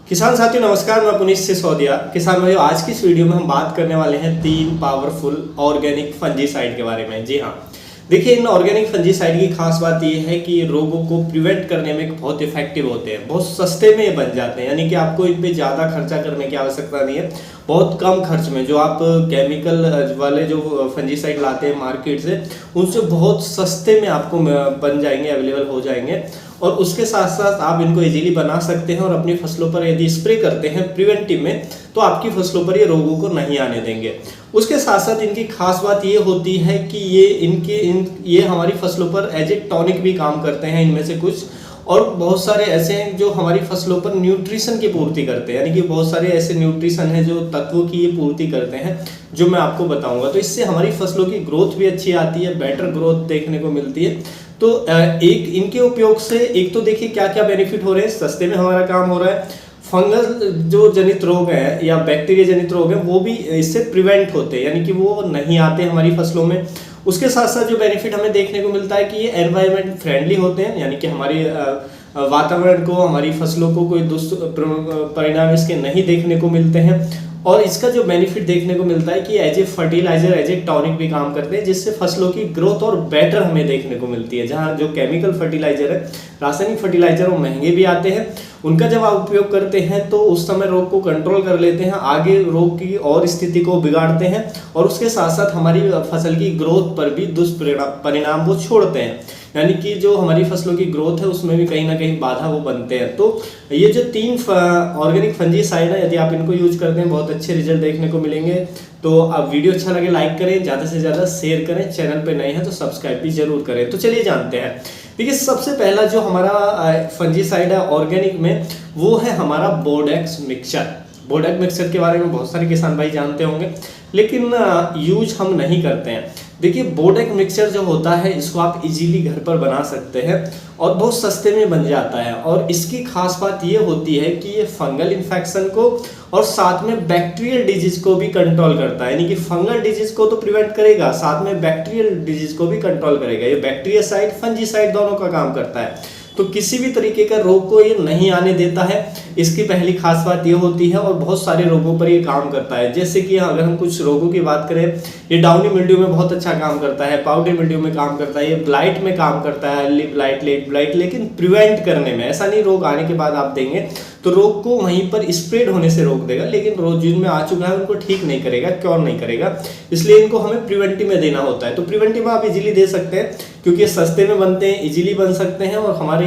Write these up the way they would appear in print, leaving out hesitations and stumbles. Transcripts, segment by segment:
किसान साथियों नमस्कार, मैं पुनीत सिसोदिया। किसान भाइयों, आज की इस वीडियो में हम बात करने वाले हैं 3 पावरफुल ऑर्गेनिक फंजीसाइड के बारे में। जी हाँ, देखिए इन ऑर्गेनिक फंजीसाइड की खास बात यह है कि ये रोगों को प्रिवेंट करने में बहुत इफेक्टिव होते हैं, बहुत सस्ते में ये बन जाते हैं, यानी कि आपको इन पे ज़्यादा खर्चा करने की आवश्यकता नहीं है। बहुत कम खर्च में जो आप केमिकल वाले जो फंजीसाइड लाते हैं मार्केट से, उनसे बहुत सस्ते में आपको बन जाएंगे, अवेलेबल हो जाएंगे। और उसके साथ साथ आप इनको इजीली बना सकते हैं और अपनी फसलों पर यदि स्प्रे करते हैं प्रिवेंटिव में, तो आपकी फसलों पर ये रोगों को नहीं आने देंगे। उसके साथ साथ इनकी खास बात ये होती है कि ये हमारी फसलों पर एज ए टॉनिक भी काम करते हैं इनमें से कुछ, और बहुत सारे ऐसे हैं जो हमारी फसलों पर न्यूट्रिशन की पूर्ति करते हैं, यानी कि बहुत सारे ऐसे न्यूट्रिशन हैं जो तत्वों की ये पूर्ति करते हैं, जो मैं आपको बताऊंगा। तो इससे हमारी फसलों की ग्रोथ भी अच्छी आती है, बेटर ग्रोथ देखने को मिलती है। तो एक इनके उपयोग से एक तो देखिए क्या क्या बेनिफिट हो रहे हैं, सस्ते में हमारा काम हो रहा है, फंगल जो जनित रोग है या बैक्टीरिया जनित रोग है वो भी इससे प्रिवेंट होते हैं, यानी कि वो नहीं आते हमारी फसलों में। उसके साथ साथ जो बेनिफिट हमें देखने को मिलता है कि ये एनवायरमेंट फ्रेंडली होते हैं, यानी कि हमारी वातावरण को, हमारी फसलों को कोई दुष्परिणाम इसके नहीं देखने को मिलते हैं। और इसका जो बेनिफिट देखने को मिलता है कि as a fertiliser, as a tonic भी काम करते हैं, जिससे फसलों की ग्रोथ और बेटर हमें देखने को मिलती है। जहाँ जो केमिकल फर्टिलाइजर है, रासायनिक फर्टिलाइजर, वो महंगे भी आते हैं, उनका जब आप उपयोग करते हैं तो उस समय रोग को कंट्रोल कर लेते हैं, आगे रोग की और स्थिति को बिगाड़ते हैं, और उसके साथ साथ हमारी फसल की ग्रोथ पर भी दुष्परिणाम वो छोड़ते हैं, यानी कि जो हमारी फसलों की ग्रोथ है उसमें भी कहीं ना कहीं बाधा वो बनते हैं। तो ये जो 3 ऑर्गेनिक फंजीसाइड है, यदि आप इनको यूज करते हैं बहुत अच्छे रिजल्ट देखने को मिलेंगे। तो आप वीडियो अच्छा लगे लाइक करें, ज़्यादा से ज़्यादा शेयर करें, चैनल पे नए हैं तो सब्सक्राइब भी जरूर करें। तो चलिए जानते हैं। देखिए सबसे पहला जो हमारा फंजीसाइड है ऑर्गेनिक में, वो है हमारा बोर्डेक्स मिक्सचर। बोर्डेक्स मिक्सचर के बारे में बहुत सारे किसान भाई जानते होंगे, लेकिन यूज हम नहीं करते हैं। देखिए बोर्डेक्स मिक्सचर जो होता है, इसको आप इजीली घर पर बना सकते हैं और बहुत सस्ते में बन जाता है। और इसकी खास बात ये होती है कि ये फंगल इन्फेक्शन को और साथ में बैक्टीरियल डिजीज को भी कंट्रोल करता है, यानी कि फंगल डिजीज को तो प्रिवेंट करेगा, साथ में बैक्टीरियल डिजीज को भी कंट्रोल करेगा। ये बैक्टीरियासाइड, फंजीसाइड दोनों का काम करता है, तो किसी भी तरीके का रोग को ये नहीं आने देता है। इसकी पहली खास बात ये होती है, और बहुत सारे रोगों पर ये काम करता है। जैसे कि अगर हम कुछ रोगों की बात करें, ये डाउनी मिल्ड्यू में बहुत अच्छा काम करता है, पाउडरी मिल्ड्यू में काम करता है, ये ब्लाइट में काम करता है, अर्ली ब्लाइट, लेट ब्लाइट, लेकिन प्रिवेंट करने में, ऐसा नहीं रोग आने के बाद आप देंगे तो रोग को वहीं पर स्प्रेड होने से रोक देगा, लेकिन रोग जिनमें आ चुका है उनको ठीक नहीं करेगा, क्योर नहीं करेगा। इसलिए इनको हमें प्रिवेंटिव में देना होता है। तो प्रिवेंटिव में आप इजीली दे सकते हैं क्योंकि ये सस्ते में बनते हैं, इजीली बन सकते हैं, और हमारे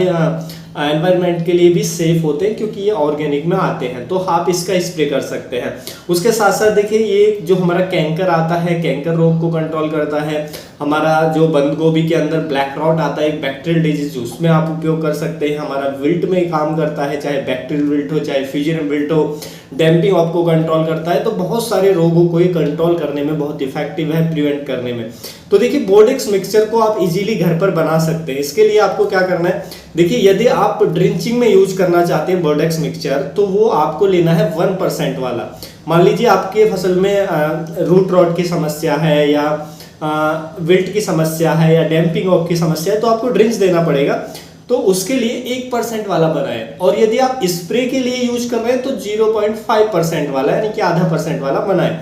एनवायरनमेंट के लिए भी सेफ होते हैं क्योंकि ये ऑर्गेनिक में आते हैं। तो आप इसका स्प्रे कर सकते हैं। उसके साथ साथ देखिए ये जो हमारा कैंकर आता है, कैंकर रोग को कंट्रोल करता है। हमारा जो बंद गोभी के अंदर ब्लैक रॉट आता है, एक बैक्टीरियल डिजीज, उसमें आप उपयोग कर सकते हैं। हमारा विल्ट में काम करता है, चाहे बैक्टीरियल विल्ट हो चाहे फ्यूजन विल्ट हो, डैम्पिंग आपको कंट्रोल करता है। तो बहुत सारे रोगों को ये कंट्रोल करने में बहुत इफेक्टिव है, प्रिवेंट करने में। तो देखिए बोर्डेक्स मिक्सचर को आप इजीली घर पर बना सकते हैं। इसके लिए आपको क्या करना है, देखिए यदि आप ड्रिंचिंग में यूज करना चाहते हैं बोर्डेक्स मिक्सचर, तो वो आपको लेना है 1% वाला। मान लीजिए आपके फसल में रूट रॉट की समस्या है, या विल्ट की समस्या है, या डैम्पिंग ऑफ की समस्या है, तो आपको ड्रिंच देना पड़ेगा। तो उसके लिए 1% वाला बनाए, और यदि आप स्प्रे के लिए यूज कर रहे हैं तो 0.5% वाला, यानी कि आधा % वाला बनाए।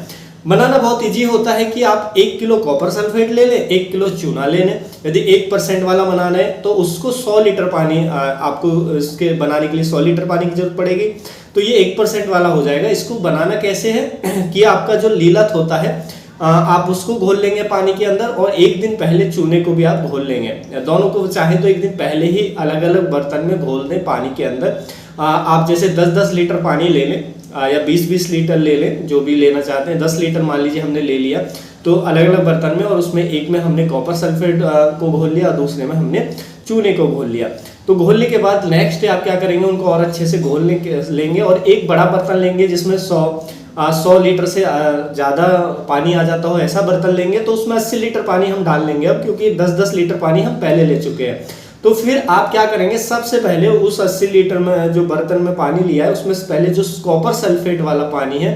बनाना बहुत इजी होता है कि आप 1 किलो कॉपर सल्फेट ले लें, 1 किलो चूना ले लें। यदि 1% वाला बनाना है तो उसको 100 लीटर पानी, आपको इसके बनाने के लिए 100 लीटर पानी की जरूरत पड़ेगी। तो ये 1% वाला हो जाएगा। इसको बनाना कैसे है कि आपका जो लीलत होता है, आप उसको घोल लेंगे पानी के अंदर, और एक दिन पहले चूने को भी आप घोल लेंगे। दोनों को चाहे तो एक दिन पहले ही अलग अलग बर्तन में घोल दें पानी के अंदर। आप जैसे 10-10 लीटर पानी ले लें, या 20-20 लीटर ले लें, जो भी लेना चाहते हैं। 10 लीटर मान लीजिए हमने ले लिया, तो अलग अलग बर्तन में, और उसमें एक में हमने कॉपर सल्फेट को घोल लिया, दूसरे में हमने चूने को घोल लिया। तो घोलने के बाद नेक्स्ट डे आप क्या करेंगे, उनको और अच्छे से घोल लेंगे, और एक बड़ा बर्तन लेंगे जिसमें 100 लीटर से ज़्यादा पानी आ जाता हो, ऐसा बर्तन लेंगे। तो उसमें 80 लीटर पानी हम डाल लेंगे अब, क्योंकि 10-10 लीटर पानी हम पहले ले चुके हैं। तो फिर आप क्या करेंगे, सबसे पहले उस 80 लीटर में जो बर्तन में पानी लिया है, उसमें पहले जो कॉपर सल्फेट वाला पानी है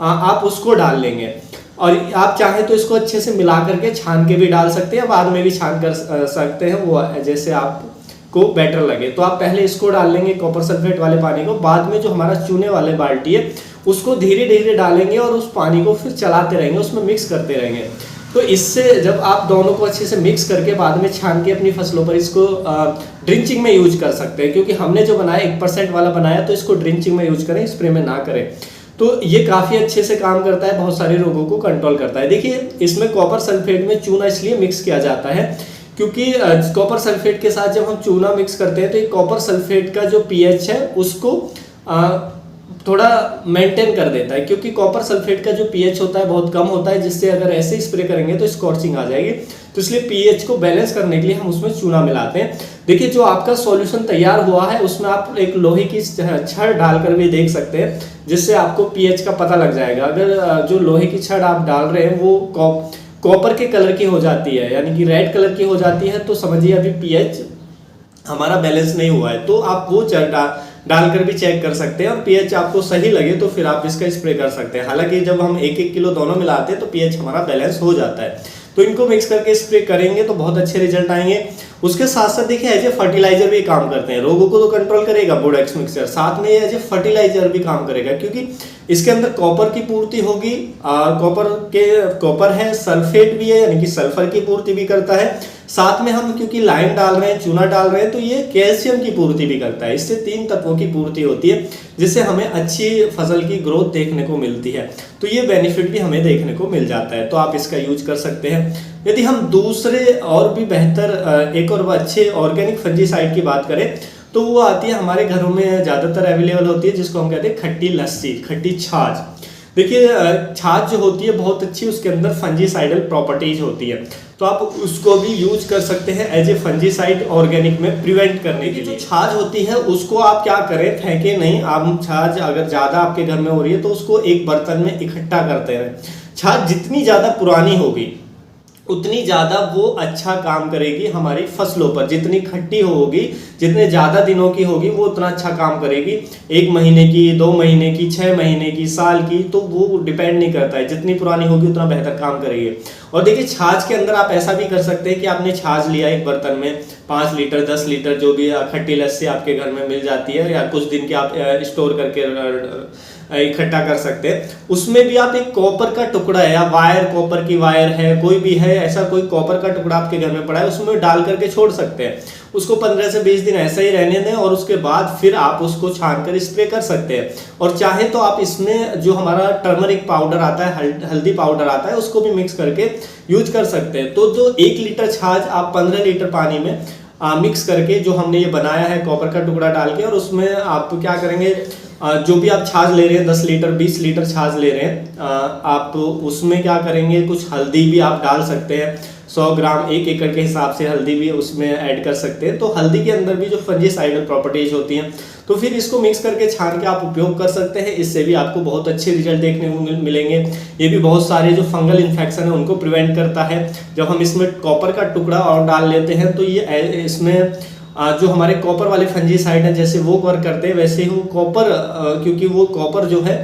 आप उसको डाल लेंगे। और आप चाहे तो इसको अच्छे से मिला करके छान के भी डाल सकते हैं, बाद में भी छान कर सकते हैं, वो जैसे आप को बेटर लगे। तो आप पहले इसको डाल लेंगे कॉपर सल्फेट वाले पानी को, बाद में जो हमारा चूने वाले बाल्टी है उसको धीरे धीरे डालेंगे और उस पानी को फिर चलाते रहेंगे, उसमें मिक्स करते रहेंगे। तो इससे जब आप दोनों को अच्छे से मिक्स करके बाद में छान के अपनी फसलों पर इसको ड्रिंचिंग में यूज कर सकते हैं, क्योंकि हमने जो बनाया 1% वाला बनाया, तो इसको ड्रिंचिंग में यूज करें, स्प्रे में ना करें। तो ये काफ़ी अच्छे से काम करता है, बहुत सारे रोगों को कंट्रोल करता है। देखिए इसमें कॉपर सल्फेट में चूना इसलिए मिक्स किया जाता है क्योंकि कॉपर सल्फेट के साथ जब हम चूना मिक्स करते हैं तो ये कॉपर सल्फेट का जो पीएच है उसको थोड़ा मेंटेन कर देता है, क्योंकि कॉपर सल्फेट का जो पीएच होता है बहुत कम होता है, जिससे अगर ऐसे ही स्प्रे करेंगे तो स्कॉर्चिंग आ जाएगी। तो इसलिए पीएच को बैलेंस करने के लिए हम उसमें चूना मिलाते हैं। देखिए जो आपका सॉल्यूशन तैयार हुआ है उसमें आप एक लोहे की छड़ डालकर भी देख सकते हैं, जिससे आपको पीएच का पता लग जाएगा। अगर जो लोहे की छड़ आप डाल रहे हैं वो कॉपर के कलर की हो जाती है, यानी कि रेड कलर की हो जाती है, तो समझिए अभी पीएच हमारा बैलेंस नहीं हुआ है। तो आप वो डालकर भी चेक कर सकते हैं, और पीएच आपको सही लगे तो फिर आप इसका स्प्रे कर सकते हैं। हालांकि जब हम 1-1 किलो दोनों मिलाते हैं तो पीएच हमारा बैलेंस हो जाता है। तो इनको मिक्स करके स्प्रे करेंगे तो बहुत अच्छे रिजल्ट आएंगे। उसके साथ साथ देखिए एज ए फर्टिलाइजर भी काम करते हैं, रोगों को तो कंट्रोल करेगा बोडेक्स मिक्सचर, साथ में ये एज ए फर्टिलाइजर भी काम करेगा, क्योंकि इसके अंदर कॉपर की पूर्ति होगी। कॉपर है, सल्फेट भी है यानी कि सल्फर की पूर्ति भी करता है, साथ में हम क्योंकि लाइम डाल रहे हैं, चूना डाल रहे हैं, तो ये कैल्शियम की पूर्ति भी करता है। इससे 3 तत्वों की पूर्ति होती है, जिससे हमें अच्छी फसल की ग्रोथ देखने को मिलती है। तो ये बेनिफिट भी हमें देखने को मिल जाता है, तो आप इसका यूज कर सकते हैं। यदि हम दूसरे और भी बेहतर एक और अच्छे ऑर्गेनिक फंजीसाइड की बात करें तो वो आती है हमारे घरों में ज़्यादातर अवेलेबल होती है, जिसको हम कहते हैं खट्टी लस्सी, खट्टी छाछ। देखिए छाछ जो होती है बहुत अच्छी, उसके अंदर फंजीसाइडल प्रॉपर्टीज होती है, तो आप उसको भी यूज कर सकते हैं एज ए फंजीसाइड ऑर्गेनिक में प्रिवेंट करने के लिए। जो छाछ होती है उसको आप क्या करें, फेंके नहीं। आप छाछ अगर ज़्यादा आपके घर में हो रही है तो उसको एक बर्तन में इकट्ठा करते हैं। छाछ जितनी ज़्यादा पुरानी होगी उतनी ज़्यादा वो अच्छा काम करेगी हमारी फसलों पर। जितनी खट्टी होगी, जितने ज़्यादा दिनों की होगी, वो उतना अच्छा काम करेगी। 1 महीने की, 2 महीने की, 6 महीने की, साल की, तो वो डिपेंड नहीं करता है। जितनी पुरानी होगी उतना बेहतर काम करेगी। और देखिए छाछ के अंदर आप ऐसा भी कर सकते हैं कि आपने छाछ लिया एक बर्तन में, 5 लीटर 10 लीटर जो भी खट्टी लस्सी आपके घर में मिल जाती है, या कुछ दिन की आप स्टोर करके इकट्ठा कर सकते हैं। उसमें भी आप एक कॉपर का टुकड़ा है या वायर, कॉपर की वायर है, कोई भी है ऐसा कोई कॉपर का टुकड़ा आपके घर में पड़ा है, उसमें डाल करके छोड़ सकते हैं। उसको 15 से 20 दिन ऐसा ही रहने दें, और उसके बाद फिर आप उसको छान कर स्प्रे कर सकते हैं। और चाहे तो आप इसमें जो हमारा टर्मरिक पाउडर आता है, हल्दी पाउडर आता है, उसको भी मिक्स करके यूज कर सकते हैं। तो जो 1 लीटर छाछ आप 15 लीटर पानी में मिक्स करके, जो हमने ये बनाया है कॉपर का टुकड़ा डाल के, और उसमें आप क्या करेंगे, जो भी आप छाछ ले रहे हैं 10 लीटर 20 लीटर छाछ ले रहे हैं, आप उसमें क्या करेंगे, कुछ हल्दी भी आप डाल सकते हैं। 100 ग्राम 1 एकड़ के हिसाब से हल्दी भी उसमें ऐड कर सकते हैं। तो हल्दी के अंदर भी जो फंजीसाइडल प्रॉपर्टीज होती हैं, तो फिर इसको मिक्स करके छान के आप उपयोग कर सकते हैं। इससे भी आपको बहुत अच्छे रिजल्ट देखने को मिलेंगे। ये भी बहुत सारे जो फंगल इन्फेक्शन है उनको प्रिवेंट करता है। जब हम इसमें कॉपर का टुकड़ा और डाल लेते हैं तो ये इसमें जो हमारे कॉपर वाले फंजीसाइड हैं जैसे वो वर्क करते हैं, वैसे ही वो कॉपर, क्योंकि वो कॉपर जो है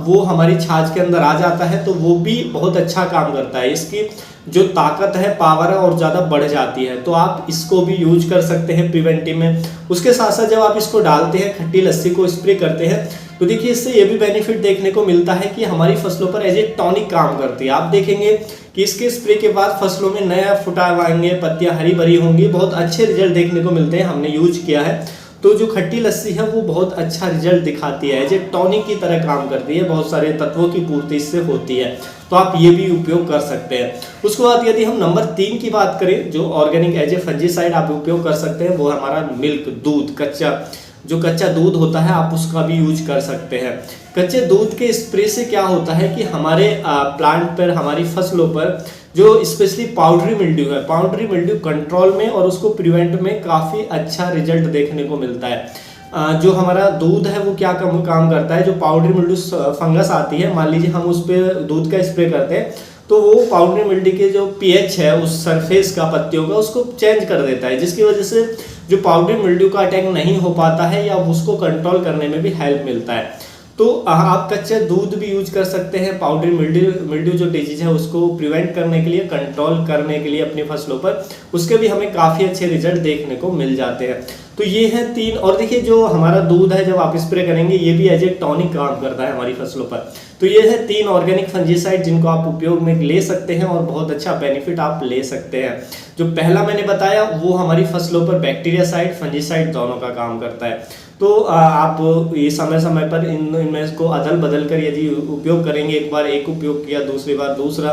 वो हमारी छाछ के अंदर आ जाता है, तो वो भी बहुत अच्छा काम करता है। इसकी जो ताकत है, पावर है, और ज़्यादा बढ़ जाती है। तो आप इसको भी यूज कर सकते हैं प्रिवेंटिव में। उसके साथ साथ जब आप इसको डालते हैं, खट्टी लस्सी को स्प्रे करते हैं, तो देखिए इससे ये भी बेनिफिट देखने को मिलता है कि हमारी फसलों पर एज ए टॉनिक काम करती है। आप देखेंगे कि इसके स्प्रे के बाद फसलों में नया फुटाव आएंगे, पत्तियां हरी भरी होंगी, बहुत अच्छे रिजल्ट देखने को मिलते हैं। हमने यूज किया है तो जो खट्टी लस्सी है वो बहुत अच्छा रिजल्ट दिखाती है, एज ए टॉनिक की तरह काम करती है, बहुत सारे तत्वों की पूर्ति इससे होती है। तो आप ये भी उपयोग कर सकते हैं। उसके बाद यदि हम नंबर 3 की बात करें, जो ऑर्गेनिक एज ए फंजीसाइड आप उपयोग कर सकते हैं, वो हमारा मिल्क, दूध, कच्चा दूध होता है, आप उसका भी यूज कर सकते हैं। कच्चे दूध के स्प्रे से क्या होता है कि हमारे प्लांट पर, हमारी फसलों पर जो स्पेशली पाउडरी मिल्ड्यू है, पाउडरी मिल्ड्यू कंट्रोल में और उसको प्रिवेंट में काफ़ी अच्छा रिजल्ट देखने को मिलता है। जो हमारा दूध है वो क्या काम करता है, जो पाउडरी मिल्ड्यू फंगस आती है, मान लीजिए हम उस पर दूध का स्प्रे करते हैं, तो वो पाउडरी मिल्ड्यू के जो पीएच है उस सरफेस का, पत्तियों का, उसको चेंज कर देता है, जिसकी वजह से जो पाउडरी मिल्ड्यू का अटैक नहीं हो पाता है या उसको कंट्रोल करने में भी हेल्प मिलता है। तो आप कच्चा दूध भी यूज कर सकते हैं पाउडर मिल्ड्यू जो डिजीज है उसको प्रिवेंट करने के लिए, कंट्रोल करने के लिए अपनी फसलों पर, उसके भी हमें काफ़ी अच्छे रिजल्ट देखने को मिल जाते हैं। तो ये है 3। और देखिए जो हमारा दूध है जब आप स्प्रे करेंगे ये भी एज ए टॉनिक काम करता है हमारी फसलों पर। तो ये है 3 ऑर्गेनिक फंजीसाइड जिनको आप उपयोग में ले सकते हैं और बहुत अच्छा बेनिफिट आप ले सकते हैं। जो पहला मैंने बताया वो हमारी फसलों पर बैक्टीरियासाइड फंजीसाइड दोनों का काम करता है। तो आप ये समय समय पर इनमें को अदल बदल कर यदि उपयोग करेंगे, एक बार एक उपयोग किया, दूसरी बार दूसरा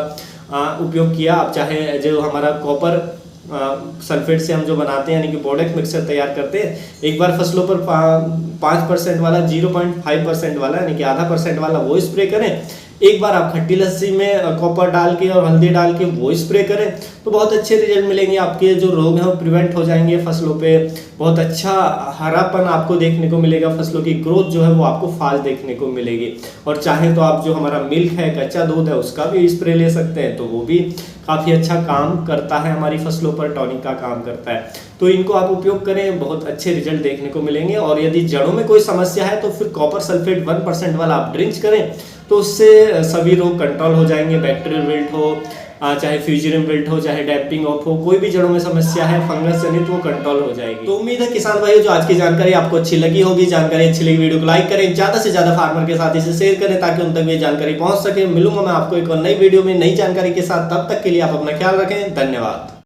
उपयोग किया, आप चाहे जो हमारा कॉपर सल्फेट से हम जो बनाते हैं यानी कि बोडेक्स मिक्सचर तैयार करते हैं, एक बार फसलों पर 5% वाला, 0.5% वाला यानी कि आधा % वाला वो स्प्रे करें, एक बार आप खट्टी लस्सी में कॉपर डाल के और हल्दी डाल के वो स्प्रे करें, तो बहुत अच्छे रिजल्ट मिलेंगे। आपके जो रोग हैं वो प्रिवेंट हो जाएंगे फसलों पे, बहुत अच्छा हरापन आपको देखने को मिलेगा, फसलों की ग्रोथ जो है वो आपको फास्ट देखने को मिलेगी। और चाहे तो आप जो हमारा मिल्क है, कच्चा दूध है, उसका भी स्प्रे ले सकते हैं, तो वो भी काफ़ी अच्छा काम करता है, हमारी फसलों पर टॉनिक का काम करता है। तो इनको आप उपयोग करें, बहुत अच्छे रिजल्ट देखने को मिलेंगे। और यदि जड़ों में कोई समस्या है तो फिर कॉपर सल्फेट 1% वाला आप ड्रिंच करें, तो उससे सभी रोग कंट्रोल हो जाएंगे। बैक्टीरियल विल्ट हो, चाहे फ्यूजरियम विल्ट हो, चाहे डैम्पिंग ऑफ हो, कोई भी जड़ों में समस्या है फंगस जनित, वो कंट्रोल हो जाएगी। तो उम्मीद है किसान भाइयों जो आज की जानकारी आपको अच्छी लगी होगी। जानकारी अच्छी लगी वीडियो को लाइक करें, ज्यादा से ज्यादा फार्मर के साथ इसे शेयर करें ताकि उन तक ये जानकारी पहुंच सके। मिलूंगा मैं आपको एक और नई वीडियो में नई जानकारी के साथ, तब तक के लिए आप अपना ख्याल रखें। धन्यवाद।